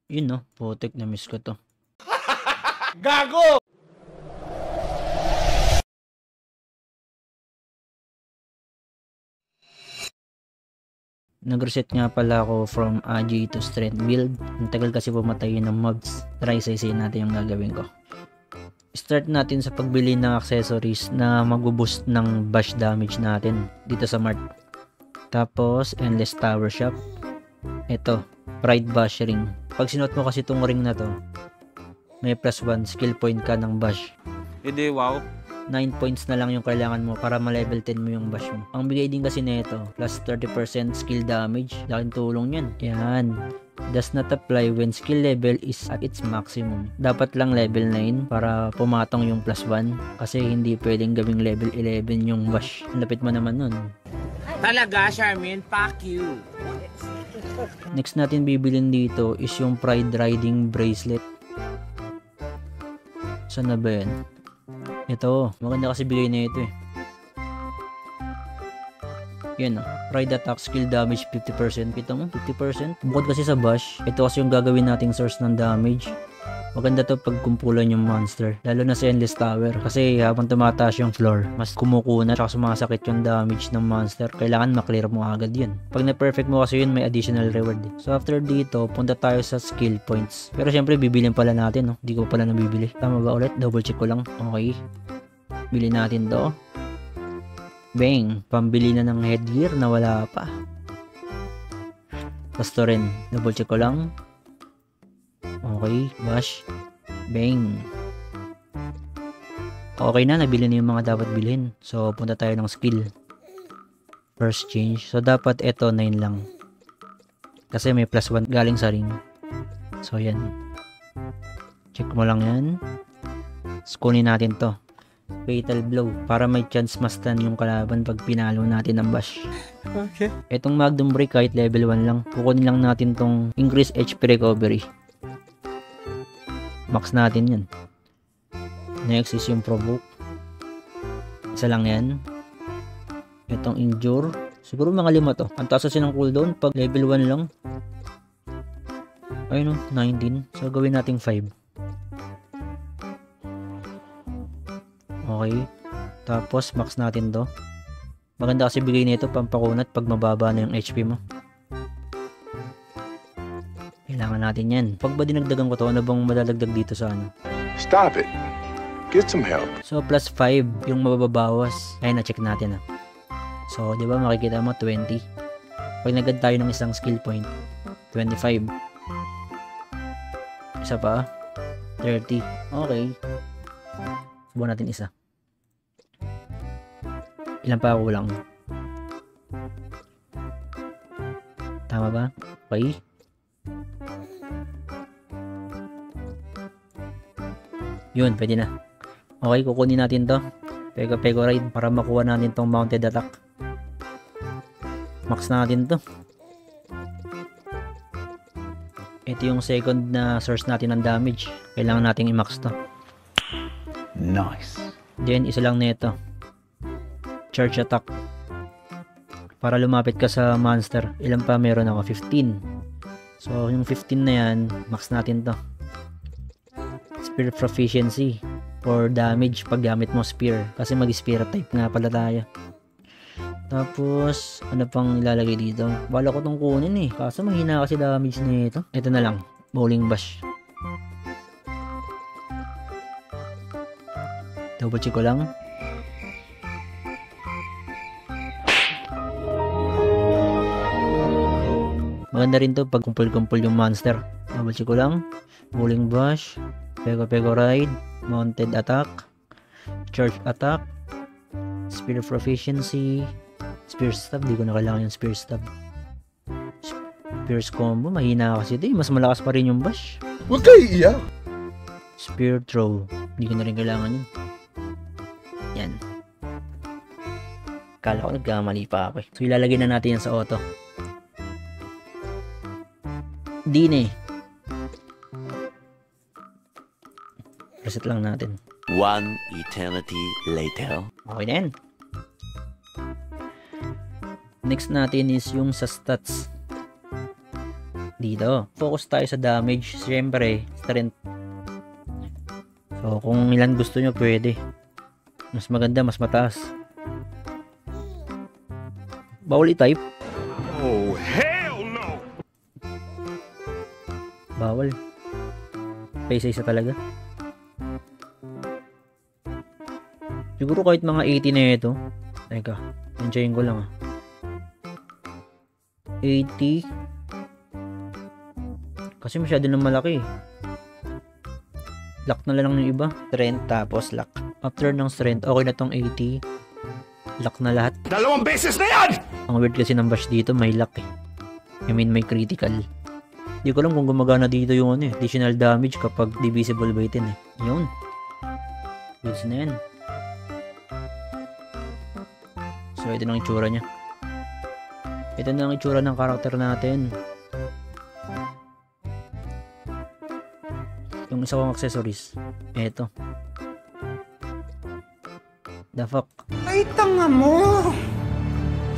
Yun no, putik na miss ko to. Gago! Nag-reset nga pala ako from AJ to strength build. Ang tagal kasi pumatay ng mobs. Try saysayin natin yung gagawin ko. Start natin sa pagbili ng accessories na mag-boost ng bash damage natin dito sa mart. Tapos endless tower shop. Ito, pride bash ring. Pag sinuot mo kasi itong ring na to, may +1 skill point ka ng bash. Hindi, wow. 9 points na lang yung kailangan mo para ma-level 10 mo yung bash mo. Ang bigay din kasi nito, plus 30% skill damage. Laking tulong yan. Yan. Does not apply when skill level is at its maximum. Dapat lang level 9 para pumatong yung +1. Kasi hindi pwedeng gawing level 11 yung bash. Ang lapit mo naman nun. Talaga, Charmin, fuck you. Next natin bibilin dito is yung Pride Riding Bracelet. Saan na ba yan? Ito, maganda kasi bigay na ito eh. Yan o, Pride Attack Skill Damage 50%. Kita mo, 50%. Bukod kasi sa bash, ito kasi yung gagawin nating source ng damage. Maganda to pag kumpulan yung monster, lalo na sa Endless Tower. Kasi habang tumataas yung floor, mas kumukunat at sumasakit yung damage ng monster. Kailangan maklear mo agad yun. Pag na-perfect mo kasi yun, may additional reward. So after dito, punta tayo sa skill points. Pero syempre, bibilin pala natin, no? Hindi ko pala nabibili. Tama ba ulit? Double check ko lang. Okay. Bili natin to. Bang! Pambili na ng headgear na wala pa. Basta rin. Double check ko lang. Okay, bash. Bang. Okay na, nabili na yung mga dapat bilhin. So, punta tayo ng skill. First change. So, dapat ito 9 lang. Kasi may +1 galing sa ring. So, yan. Check mo lang yan. Kunin natin to. Fatal blow. Para may chance ma-stun yung kalaban pag pinalo natin ng bash. Okay. Etong Magnum Break kahit level 1 lang. Kukunin lang natin tong increase HP recovery. Max natin yan. Next is yung provoke. Isa lang yan. Itong endure. Siguro mga 5 to. Ang taas kasi ng cooldown pag level 1 lang. Ayun o, 19. So gawin natin 5. Okay. Tapos max natin to. Maganda kasi bigay nito pampakunat pag mababa na yung HP mo. Kailangan natin yan. Pag ba dinagdagan ko to, ano bang madadagdag dito sa ano? Stop it. Get some help. So, plus 5 yung mababawas. Ayun, na-check natin. So, di ba makikita mo, 20. Pag nagad tayo ng isang skill point, 25. Isa pa, 30. Okay. Subukan natin isa. Ilan pa kulang? Tama ba? Okay. Yun, pwede na. Okay, kukunin natin to. Pego ride para makuha natin tong mounted attack. Max natin to. Ito yung second na source natin ng damage. Kailangan nating i-max to. Nice. Then, isa lang nito. Charge attack. Para lumapit ka sa monster. Ilan pa meron ako? 15. So, yung 15 na yan, max natin to. Spear proficiency for damage pag gamit mo spear. Kasi mag-spear type nga pala tayo. Tapos, ano pang ilalagay dito? Bala ko tong kunin eh. Kaso mahina kasi damage nito. Ito na lang. Bowling bash. Double check ko lang. Maganda rin to pag kumpul-kumpul yung monster. Double check ko lang. Bowling bash. Pego ride. Mounted attack. Charge attack. Spear proficiency. Spear stab. Di ko na kailangan yung spear stab. Spears combo. Mahina kasi ito eh. Mas malakas pa rin yung bash. Huwag kayo iiyak. Spear throw. Hindi ko na rin kailangan yun. Yan. Kala ko nagkamali pa ako eh. So ilalagay na natin yan sa auto. Di na eh. Reset lang natin. One eternity later. Okay na yan. Next natin is yung sa stats. dito. Focus tayo sa damage. Siyempre, strength. So, kung ilan gusto nyo, pwede. Mas maganda, mas mataas. Bawal i-type. Oh, hell no! Bawal. Isa-isa talaga. Siguro kahit mga 80 na ito. Teka, enjoyin ko lang 80. Kasi masyado nang malaki. Lock na lang yung iba. Strength tapos lock. After ng strength, okay na tong 80. Lock na lahat. 2 beses na yan! Ang weird kasi ng bash dito, may lock eh. I mean, may critical. Hindi ko alam kung gumagana dito yung additional damage kapag divisible by 10 eh. Yun. Goods na yan. So, ito na ang itsura niya. Ito na ang itsura ng karakter natin. Yung isa kong accessories. Ito. The fuck? Ay, tanga mo!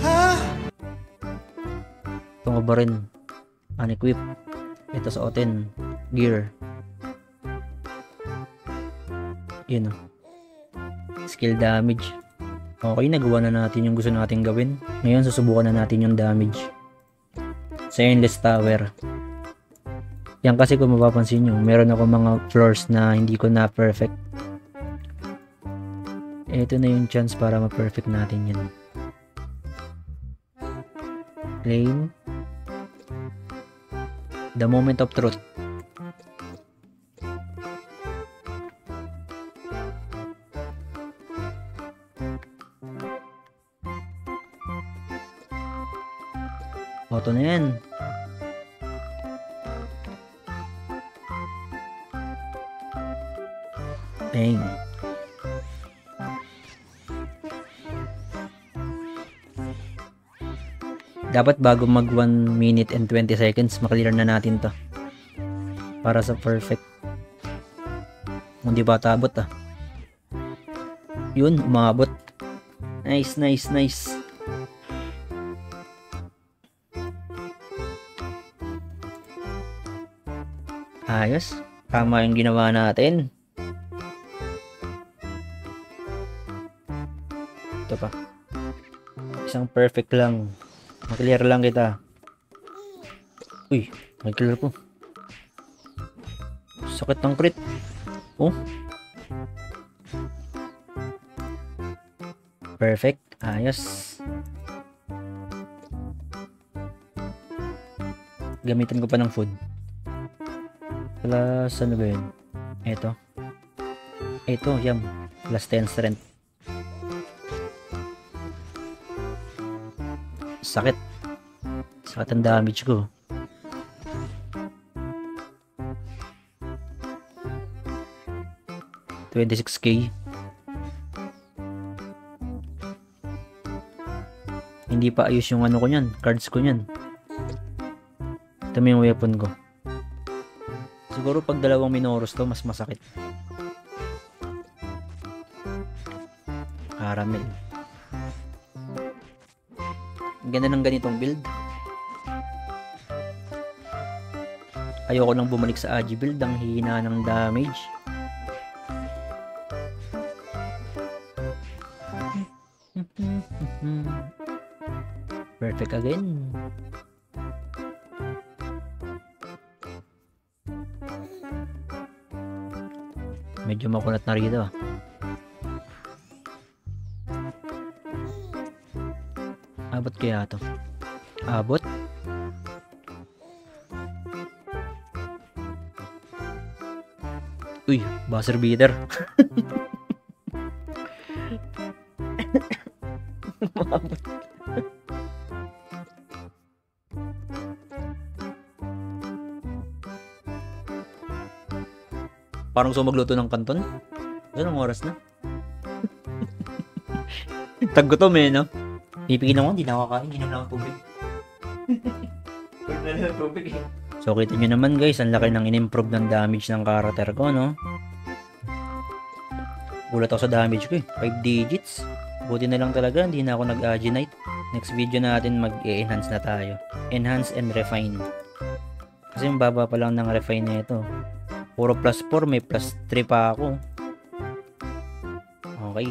Ha? Itong ba rin? Unequip. Ito sa oten. Gear. Yun o. Skill damage. Okay, nagawa na natin yung gusto natin gawin. Ngayon, susubukan na natin yung damage. Sa Endless Tower. Yan kasi kung mapapansin nyo, meron ako mga floors na hindi ko na perfect. Ito na yung chance para ma-perfect natin yan. Lane. The moment of truth. Auto na yan. Dang. Dapat bago mag 1 minute and 20 seconds, makaliran na natin to. Para sa perfect. Hindi ba tabot Yun, umabot. Nice, nice, nice. Ayos. Tama yung ginawa natin. Ito pa. Isang perfect lang. Maklear lang kita. Uy, maklear ko. Sakit ng crit. Oh. Perfect. Ayos. Gamitin ko pa ng food. Plus, ano ba yun? Ito. Ito, yum. Plus 10 strength. Sakit. Sakit ang damage ko. $26,000. Hindi pa ayos yung ano ko nyan. Cards ko nyan. Ito yung weapon ko. Siguro pag dalawang Minoros to, mas masakit. Caramel. Ang ganda ng ganitong build. Ayoko nang bumalik sa Agi build. Ang hina ng damage. Perfect again. Medyo makunat na rito. Abot kaya to? Abot? Uy, buzzer beater. Abot. Parang gusto magluto ng kanton. Anong oras na? Taggutom no? Pipigil ako, hindi na ako kain, hindi na ako tubig. So, kita nyo naman guys, ang laki ng in-improve ng damage ng karakter ko, no? Gulat ako sa damage ko 5 digits. Buti na lang talaga, hindi na ako nag-aginite. Next video natin mag-enhance na tayo. Enhance and refine. Kasi yung baba pa lang ng refine na ito. Puro plus 4, may plus 3 pa ako. Okay.